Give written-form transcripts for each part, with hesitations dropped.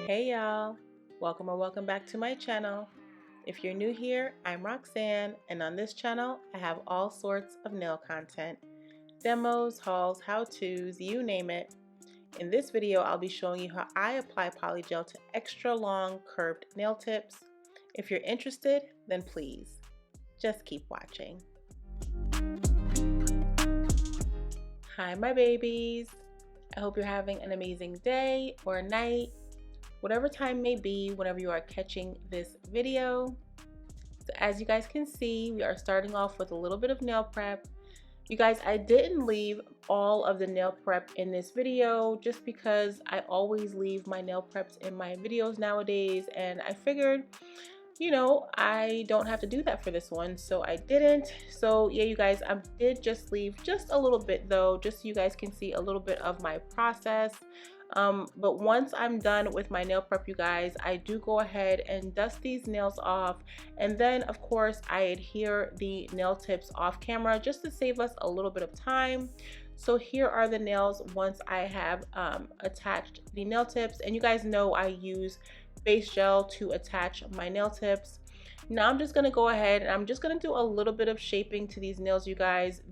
Hey y'all, welcome or welcome back to my channel. If you're new here, I'm Roxanne, and on this channel I have all sorts of nail content. Demos, hauls, how-tos, you name it. In this video I'll be showing you how I apply polygel to extra long curved nail tips. If you're interested, then please, just keep watching. Hi my babies, I hope you're having an amazing day or night, whatever time may be whenever you are catching this video. So as you guys can see, we are starting off with a little bit of nail prep. You guys, I didn't leave all of the nail prep in this video just because I always leave my nail preps in my videos nowadays, and I figured, you know, I don't have to do that for this one, so I didn't. So yeah, you guys, I did just leave just a little bit though, just so you guys can see a little bit of my process. But once I'm done with my nail prep, you guys, I do go ahead and dust these nails off, and then of course I adhere the nail tips off camera just to save us a little bit of time. So here are the nails once I have attached the nail tips, and you guys know I use base gel to attach my nail tips. Now I'm just gonna go ahead and I'm just gonna do a little bit of shaping to these nails, you guys.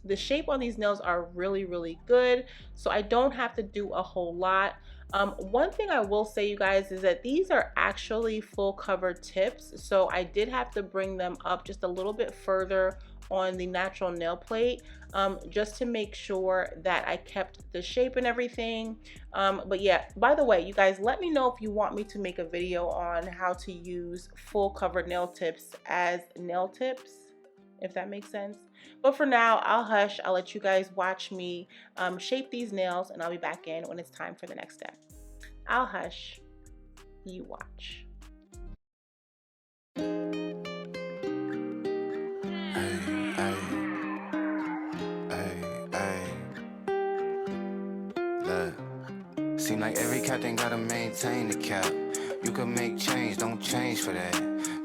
The shape on these nails are really good, so I don't have to do a whole lot. One thing I will say, you guys, is that these are actually full cover tips, so I did have to bring them up just a little bit further on the natural nail plate, just to make sure that I kept the shape and everything. But yeah, by the way, you guys, let me know if you want me to make a video on how to use full cover nail tips as nail tips, if that makes sense. But for now, I'll hush. I'll let you guys watch me shape these nails, and I'll be back in when it's time for the next step. I'll hush, you watch. Seem like every captain gotta maintain the cap. You can make change, don't change for that.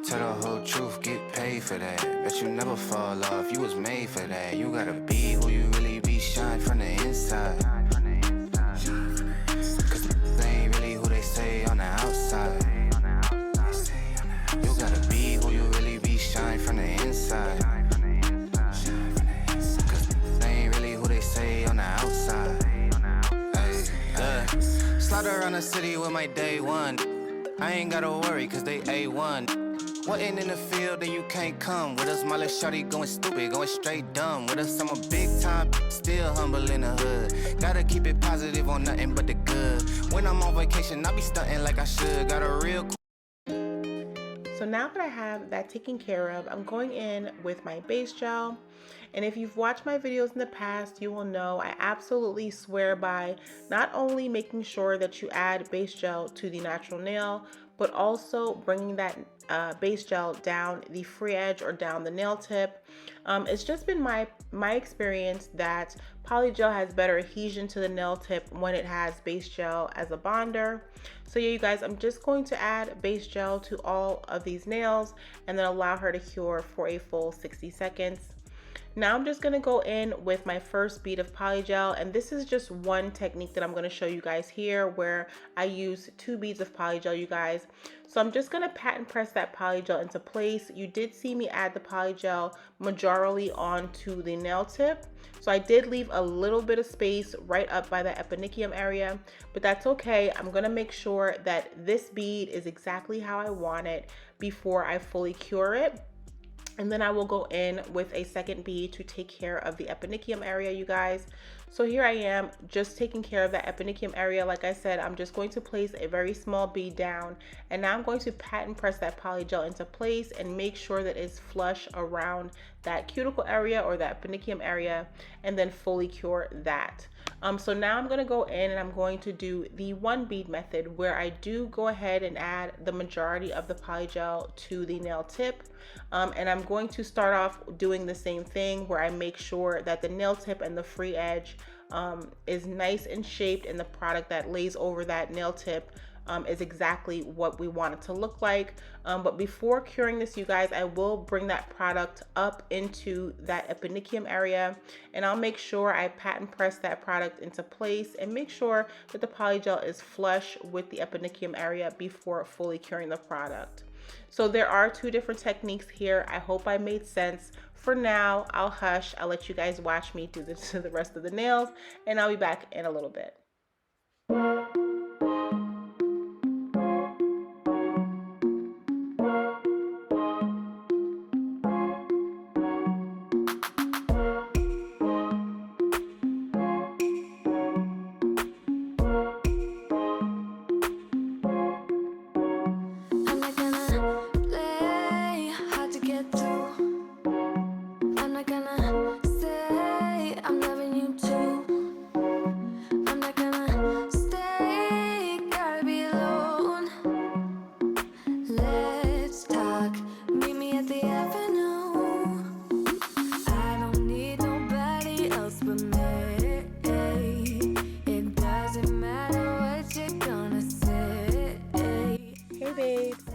Tell the whole truth, get paid for that. Bet you never fall off, you was made for that. You gotta be who you really be, shine from the inside. Cause they ain't really who they say on the outside. You gotta be who you really be, shine from the inside. Cause they ain't really who they say on the outside. Slide around the city with my day one. I ain't gotta worry cause they A1. Wasn't in the field, then you can't come with us. My little shawty going stupid, going straight dumb. With us, I'm a big time, still humble in the hood. Gotta keep it positive on nothing but the good. When I'm on vacation, I be stunting like I should. Got a real. So now that I have that taken care of, I'm going in with my base gel. And if you've watched my videos in the past, you will know I absolutely swear by not only making sure that you add base gel to the natural nail, but also bringing that base gel down the free edge or down the nail tip. It's just been my experience that polygel has better adhesion to the nail tip when it has base gel as a bonder. So yeah, you guys, I'm just going to add base gel to all of these nails and then allow her to cure for a full 60 seconds. Now I'm just going to go in with my first bead of polygel, and this is just one technique that I'm going to show you guys here where I use 2 beads of polygel, you guys. So I'm just going to pat and press that polygel into place. You did see me add the polygel majorly onto the nail tip, so I did leave a little bit of space right up by the eponychium area, but that's okay. I'm going to make sure that this bead is exactly how I want it before I fully cure it. And then I will go in with a second bead to take care of the eponychium area, you guys. So here I am just taking care of that eponychium area. Like I said, I'm just going to place a very small bead down, and now I'm going to pat and press that polygel into place and make sure that it's flush around that cuticle area or that eponychium area, and then fully cure that. So now I'm going to go in and I'm going to do the 1 bead method, where I do go ahead and add the majority of the polygel to the nail tip. And I'm going to start off doing the same thing where I make sure that the nail tip and the free edge is nice and shaped, and the product that lays over that nail tip is exactly what we want it to look like. But before curing this, you guys, I will bring that product up into that eponychium area, and I'll make sure I patent press that product into place and make sure that the polygel is flush with the eponychium area before fully curing the product. So there are two different techniques here. I hope I made sense. For now, I'll hush. I'll let you guys watch me do this to the rest of the nails, and I'll be back in a little bit.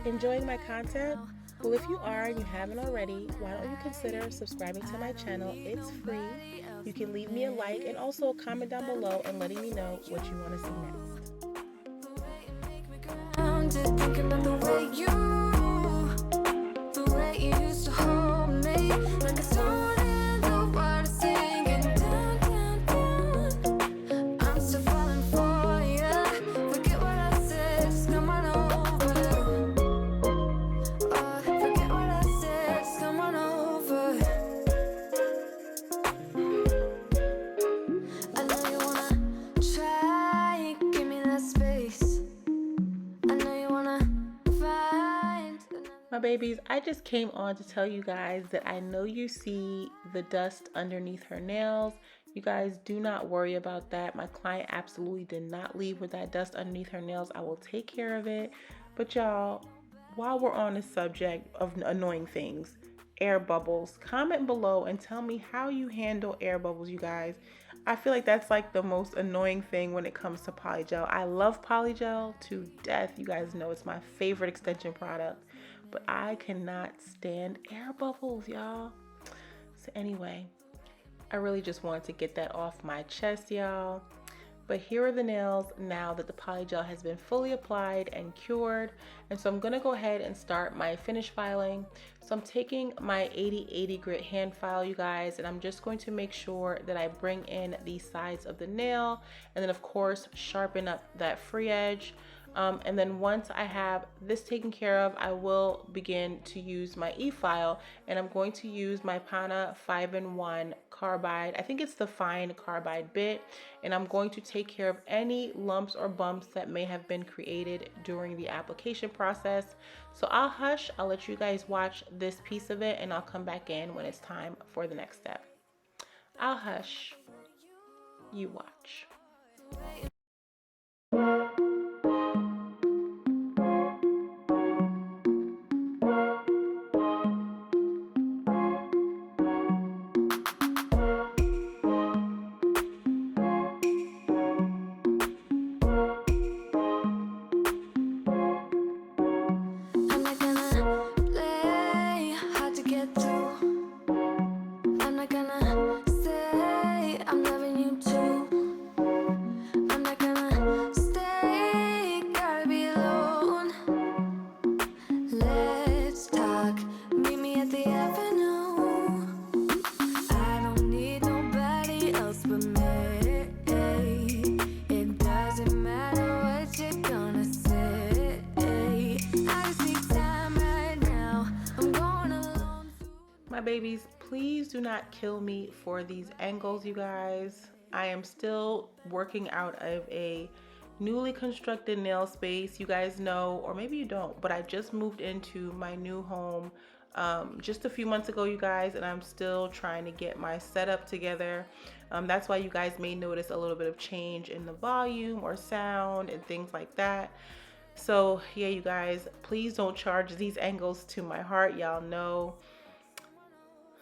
Enjoying my content? Well, if you are and you haven't already, why don't you consider subscribing to my channel? It's free. You can leave me a like and also a comment down below and letting me know what you want to see My babies, I just came on to tell you guys that I know you see the dust underneath her nails. You guys do not worry about that. My client absolutely did not leave with that dust underneath her nails. I will take care of it. But y'all, while we're on the subject of annoying things, air bubbles, comment below and tell me how you handle air bubbles, you guys. I feel like that's like the most annoying thing when it comes to polygel. I love polygel to death. You guys know it's my favorite extension product. But I cannot stand air bubbles, y'all. So anyway, I really just wanted to get that off my chest, y'all. But here are the nails now that the polygel has been fully applied and cured. And so I'm gonna go ahead and start my finish filing. So I'm taking my 80/80 grit hand file, you guys, and I'm just going to make sure that I bring in the sides of the nail and then of course sharpen up that free edge. And then once I have this taken care of, I will begin to use my e-file, and I'm going to use my Pana 5-in-1 carbide. I think it's the fine carbide bit, and I'm going to take care of any lumps or bumps that may have been created during the application process. So I'll hush, I'll let you guys watch this piece of it, and I'll come back in when it's time for the next step. I'll hush, you watch. My babies, please do not kill me for these angles, you guys. I am still working out of a newly constructed nail space. You guys know, or maybe you don't, but I just moved into my new home just a few months ago, you guys, and I'm still trying to get my setup together. That's why you guys may notice a little bit of change in the volume or sound and things like that. So yeah, you guys, please don't charge these angles to my heart. Y'all know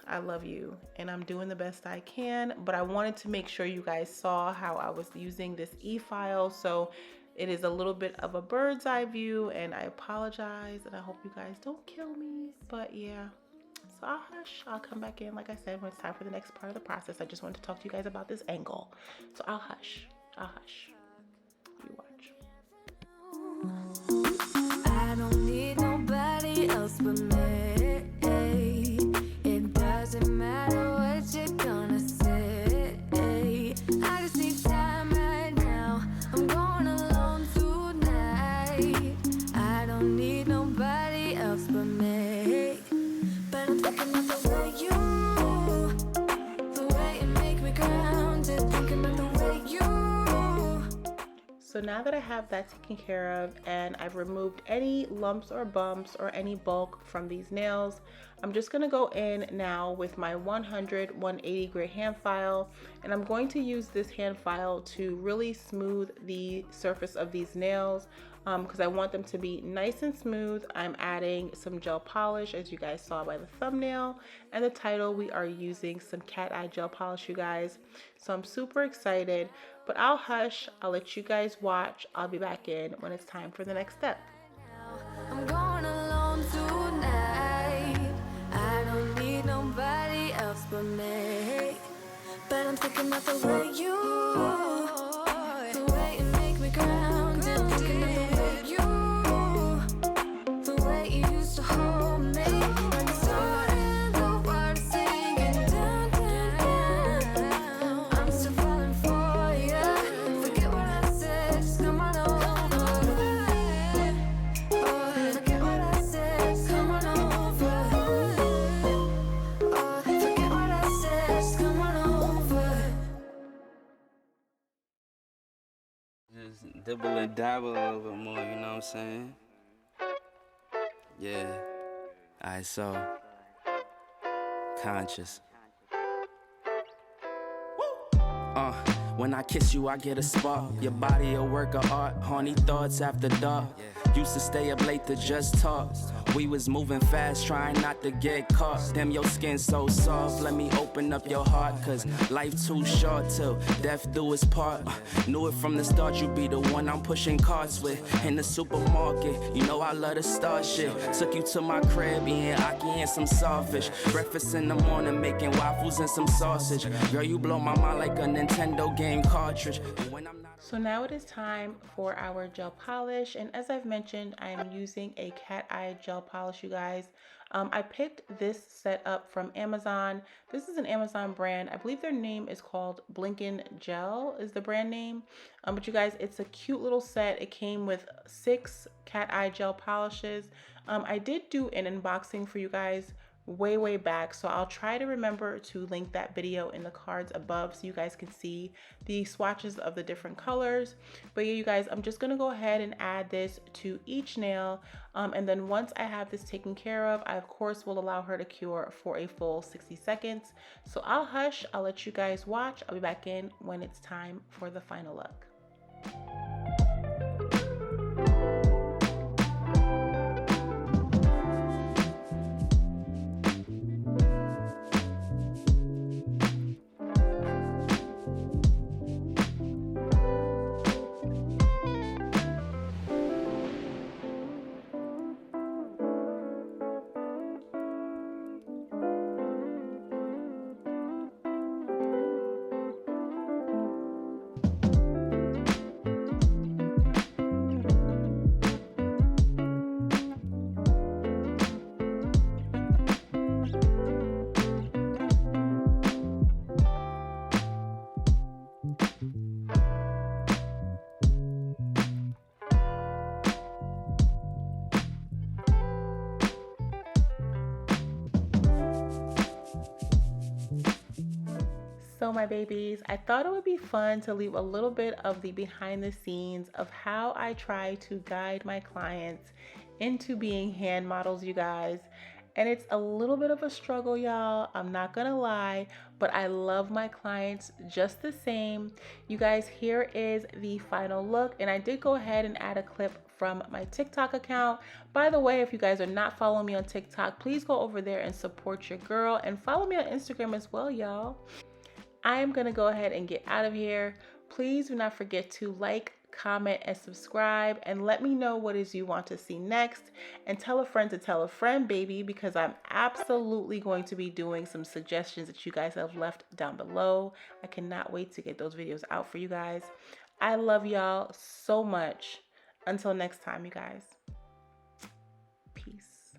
I love you and I'm doing the best I can, but I wanted to make sure you guys saw how I was using this e-file. So It is a little bit of a bird's eye view, and I apologize, and I hope you guys don't kill me, but yeah. So I'll hush. I'll come back in, like I said, when it's time for the next part of the process. I just wanted to talk to you guys about this angle. So I'll hush. I'll hush. You watch. I don't need nobody else but me. It doesn't matter what you're gonna say. I just need time right now. I'm going alone tonight. I don't need nobody else but me. But I'm thinking of the way you move, the way you make me grounded. Thinking of the way you. So now that I have that taken care of and I've removed any lumps or bumps or any bulk from these nails, I'm just going to go in now with my 100/180 grit hand file, and I'm going to use this hand file to really smooth the surface of these nails because I want them to be nice and smooth. I'm adding some gel polish, as you guys saw by the thumbnail and the title. We are using some cat eye gel polish, you guys. So I'm super excited, but I'll hush. I'll let you guys watch. I'll be back in when it's time for the next step. I'm going alone tonight. I don't need nobody else but me. But I'm thinking of the way you, the way you make me grounded. Thinking of the way you, the way you used to hold me. When the sun and the water singing down, down, down. I'm still falling for you. Forget what I said, just come on over. Forget what I said, just come on over. Forget what I said, just come on over. Just dibble and dabble a little bit more, you know what I'm saying? Yeah. Alright, so conscious. When I kiss you, I get a spark. Your body a work of art. Horny thoughts after dark. Used to stay up late to just talk. We was moving fast, trying not to get caught. Damn, your skin so soft. Let me open up your heart, cause life too short till death do its part. Knew it from the start, you be the one I'm pushing carts with. In the supermarket, you know I love to start shit. Took you to my crib, eating ackee and some sawfish. Breakfast in the morning, making waffles and some sausage. Girl, you blow my mind like a Nintendo game cartridge. And when I'm not So now it is time for our gel polish, and as I've mentioned, I am using a cat eye gel polish, you guys. I picked this set up from Amazon. This is an Amazon brand. I believe their name is called Blinkin Gel is the brand name. But you guys, it's a cute little set. It came with 6 cat eye gel polishes. I did do an unboxing for you guys way back, so I'll try to remember to link that video in the cards above so you guys can see the swatches of the different colors. But yeah, you guys, I'm just gonna go ahead and add this to each nail, and then once I have this taken care of, I of course will allow her to cure for a full 60 seconds. So I'll hush, I'll let you guys watch. I'll be back in when it's time for the final look. So my babies, I thought it would be fun to leave a little bit of the behind the scenes of how I try to guide my clients into being hand models, you guys. And it's a little bit of a struggle, y'all. I'm not gonna lie, but I love my clients just the same. You guys, here is the final look. And I did go ahead and add a clip from my TikTok account. By the way, if you guys are not following me on TikTok, please go over there and support your girl, and follow me on Instagram as well, y'all. I am gonna go ahead and get out of here. Please do not forget to like, comment, and subscribe, and let me know what is you want to see next. And tell a friend to tell a friend, baby, because I'm absolutely going to be doing some suggestions that you guys have left down below. I cannot wait to get those videos out for you guys. I love y'all so much. Until next time, you guys. Peace.